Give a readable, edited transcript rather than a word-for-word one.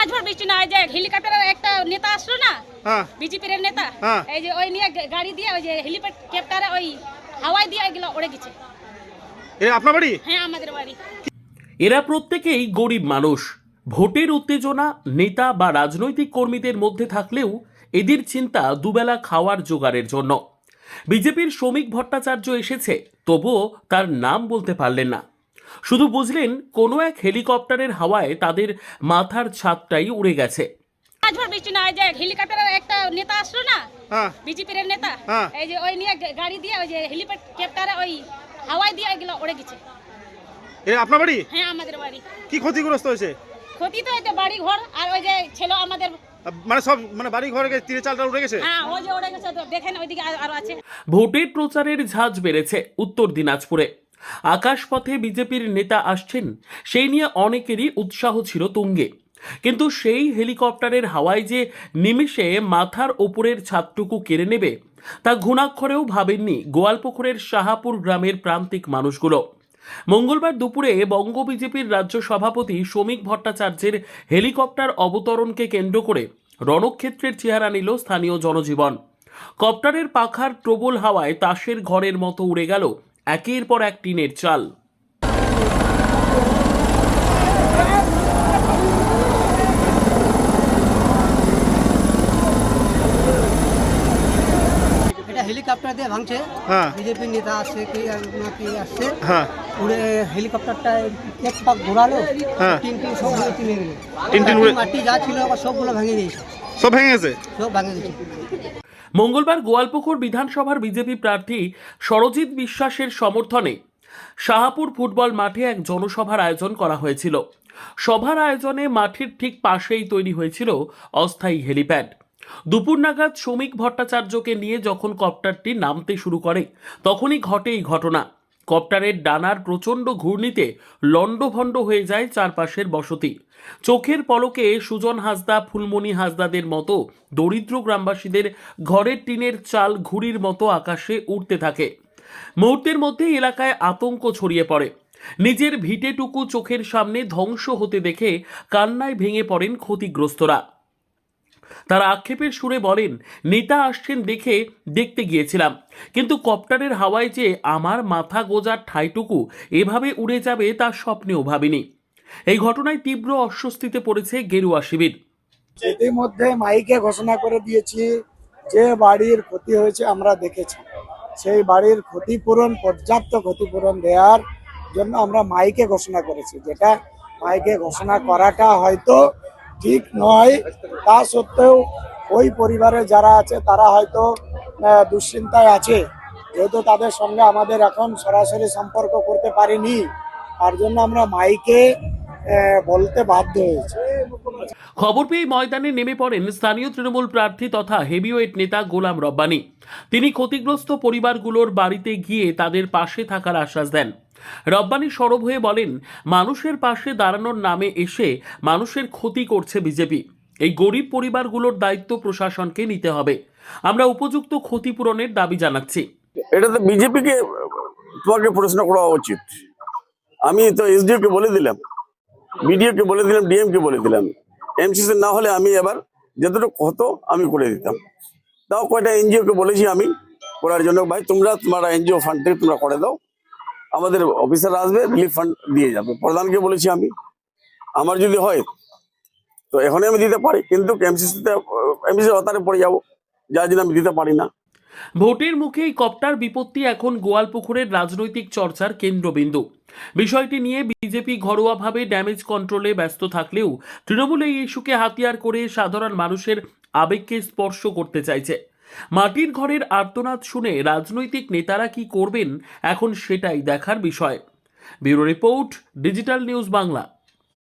ঝড় বৃষ্টি না, যে হেলিকপ্টারের একটা নেতা আসলো না, হ্যাঁ বিজেপির নেতা, হ্যাঁ। এই যে ওই নিয়ে গাড়ি দিয়ে ওই যে হেলিকপ্টারে ওই হাওয়ায় দিয়ে এগুলো উড়ে গেছে। এটা আপনার বাড়ি? হ্যাঁ, আমাদের বাড়ি। এরা প্রত্যেকেই গরিব মানুষ। ভোটের উত্তেজনা নেতা বা রাজনৈতিক কর্মীদের মধ্যে থাকলেও এদের চিন্তা দুবেলা খাওয়ার জোগাড়ের জন্য। বিজেপির শ্রমিক ভট্টাচার্য এসেছে, তবুও তার নাম বলতে পারলেন না। শুধু বুঝলেন কোনো এক হেলিকপ্টারের হাওয়ায় তাদের মাথার ছাদটাই উড়ে গেছে। ঝড় বৃষ্টি না, যে হেলিকপ্টারের একটা নেতা আসলো না, হ্যাঁ বিজেপির নেতা, হ্যাঁ। এই যে ওই নিয়ে গাড়ি দিয়ে ওই যে হেলিকপ্টারে ওই হাওয়ায় দিয়ে এগুলো উড়ে গেছে। এটা আপনার বাড়ি? হ্যাঁ, আমাদের বাড়ি। কি ক্ষতিগ্রস্ত হয়েছে? ক্ষতি তো এই যে বাড়ি ঘর আর ওই যে ছিল আমাদের, মানে সব মানে বাড়ি ঘরে তীরে চালটা উঠে গেছে? হ্যাঁ ওই যে উড়ে গেছে, তো দেখেন ওইদিকে আরো আছে। ভোটের প্রচারের ঝাঁজ বেড়েছে উত্তর দিনাজপুরে। আকাশপথে বিজেপির নেতা আসছেন, সেই নিয়ে অনেকেরই উৎসাহ ছিল তুঙ্গে। কিন্তু সেই হেলিকপ্টারের হাওয়ায় যে নিমিষে মাথার ওপরের ছাদটুকু কেড়ে নেবে, তা ঘুণাক্ষরেও ভাবেননি গোয়ালপুকুরের শাহাপুর গ্রামের প্রান্তিক মানুষগুলো। মঙ্গলবার দুপুরে বঙ্গ বিজেপির রাজ্য সভাপতি শ্রমিক ভট্টাচার্যের হেলিকপ্টার অবতরণকে কেন্দ্র করে রণক্ষেত্রের চেহারা নিল স্থানীয় জনজীবন। কপ্টারের পাখার প্রবল হাওয়ায় তাসের ঘরের মতো উড়ে গেল একের পর এক টিনের চাল। এটা হেলিকপ্টার দিয়ে ভাঙছে। হ্যাঁ বিজেপির নেতা আসছে কি নাকি আসছে, হ্যাঁ উড়ে হেলিকপ্টারটা এক পাক ঘোরালো, হ্যাঁ। টিন সব কিনে গেল। টিন উড়ে মাটি যা ছিল সবগুলো ভেঙে দিয়েছে, সব ভেঙে গেছে? সব ভেঙে দিয়েছে। মঙ্গলবার গোয়ালপুকুর বিধানসভার বিজেপি প্রার্থী সরজিৎ বিশ্বাসের সমর্থনে শাহাপুর ফুটবল মাঠে এক জনসভার আয়োজন করা হয়েছিল। সভার আয়োজনে মাঠের ঠিক পাশেই তৈরি হয়েছিল অস্থায়ী হেলিপ্যাড। দুপুর নাগাদ শ্রমিক ভট্টাচার্যকে নিয়ে যখন কপ্টারটি নামতে শুরু করে, তখনই ঘটে এই ঘটনা। কপ্টারের ডানার প্রচণ্ড ঘূর্ণিতে লণ্ডভণ্ড হয়ে যায় চারপাশের বসতি। চোখের পলকে সুজন হাসদা, ফুলমণি হাসদাদের মতো দরিদ্র গ্রামবাসীদের ঘরের টিনের চাল ঘুড়ির মতো আকাশে উড়তে থাকে। মুহূর্তের মধ্যে এলাকায় আতঙ্ক ছড়িয়ে পড়ে। নিজের ভিটেটুকু চোখের সামনে ধ্বংস হতে দেখে কান্নায় ভেঙে পড়েন ক্ষতিগ্রস্তরা। তারা আক্ষেপের সুরে বলেন, নেতা আসছেন দেখে দেখতে গিয়েছিলাম, কিন্তু কপ্টারের হাওয়ায় যে আমার মাথা গোজার ঠাইটুকু এভাবে উড়ে যাবে তা স্বপ্নেও ভাবিনি। এই ঘটনায় তীব্র অস্বস্তিতে পড়েছে গেরুয়া শিবির। ইতিমধ্যে মাইকে ঘোষণা করে দিয়েছি, যে বাড়ির ক্ষতি হয়েছে আমরা দেখেছি, সেই বাড়ির ক্ষতিপূরণ, পর্যাপ্ত ক্ষতিপূরণ দেওয়ার জন্য আমরা মাইকে ঘোষণা করেছি। যেটা মাইকে ঘোষণা করাটা হয়তো ঠিক নয়, তা সত্ত্বেও ওই পরিবারে যারা আছে তারা হয়তো দুশ্চিন্তায় আছে, যেহেতু তাদের সঙ্গে আমাদের এখন সরাসরি সম্পর্ক করতে পারিনি, তার জন্য আমরা মাইকে বলতে বাধ্য হয়েছি। খবর পেয়ে ময়দানে নেমে পড়েন স্থানীয় তৃণমূল প্রার্থী তথা হেভিওয়েট নেতা গোলাম রব্বানী। তিনি ক্ষতিগ্রস্ত পরিবারগুলোর বাড়িতে গিয়ে তাদের পাশে থাকার আশ্বাস দেন। রব্বানী সরব হয়ে বলেন, মানুষের পাশে দাঁড়ানোর নামে এসে মানুষের ক্ষতি করছে বিজেপি। এই গরিব পরিবারগুলোর দায়িত্ব প্রশাসনকে নিতে হবে। আমরা উপযুক্ত ক্ষতিপূরণের দাবি জানাচ্ছি। এটা তো বিজেপিকে তোমাকে প্রশ্ন করা উচিত। আমি তো এসডিও কে বলে দিলাম, বিডিও কে বলে দিলাম, ডিএম কে বলে দিলাম। এমসিসি না হলে আমি এবার যতটুকু হতো আমি করে দিতাম। তাও কয়টা এনজিও কে বলেছি আমি করার জন্য, ভাই তোমরা তোমার এনজিও ফান্ড থেকে তোমরা করে দাও, আমাদের অফিসার আসবে, রিলিফ ফান্ড দিয়ে যাবে। প্রধানকে বলেছি আমি, আমার যদি হয় তো এখনই আমি দিতে পারি, কিন্তু এমসিসির হতারে পড়ে যাবো, যার জন্য আমি দিতে পারি না। ভোটের মুখে এই কপ্টার বিপত্তি এখন গোয়ালপুকুরের রাজনৈতিক চর্চার কেন্দ্রবিন্দু। বিষয়টি নিয়ে বিজেপি ঘরোয়াভাবে ড্যামেজ কন্ট্রোলে ব্যস্ত থাকলেও তৃণমূল এই ইস্যুকে হাতিয়ার করে সাধারণ মানুষের আবেগকে স্পর্শ করতে চাইছে। মাটির ঘরের আর্তনাদ শুনে রাজনৈতিক নেতারা কি করবেন, এখন সেটাই দেখার বিষয়। Bureau report, digital news Bangla.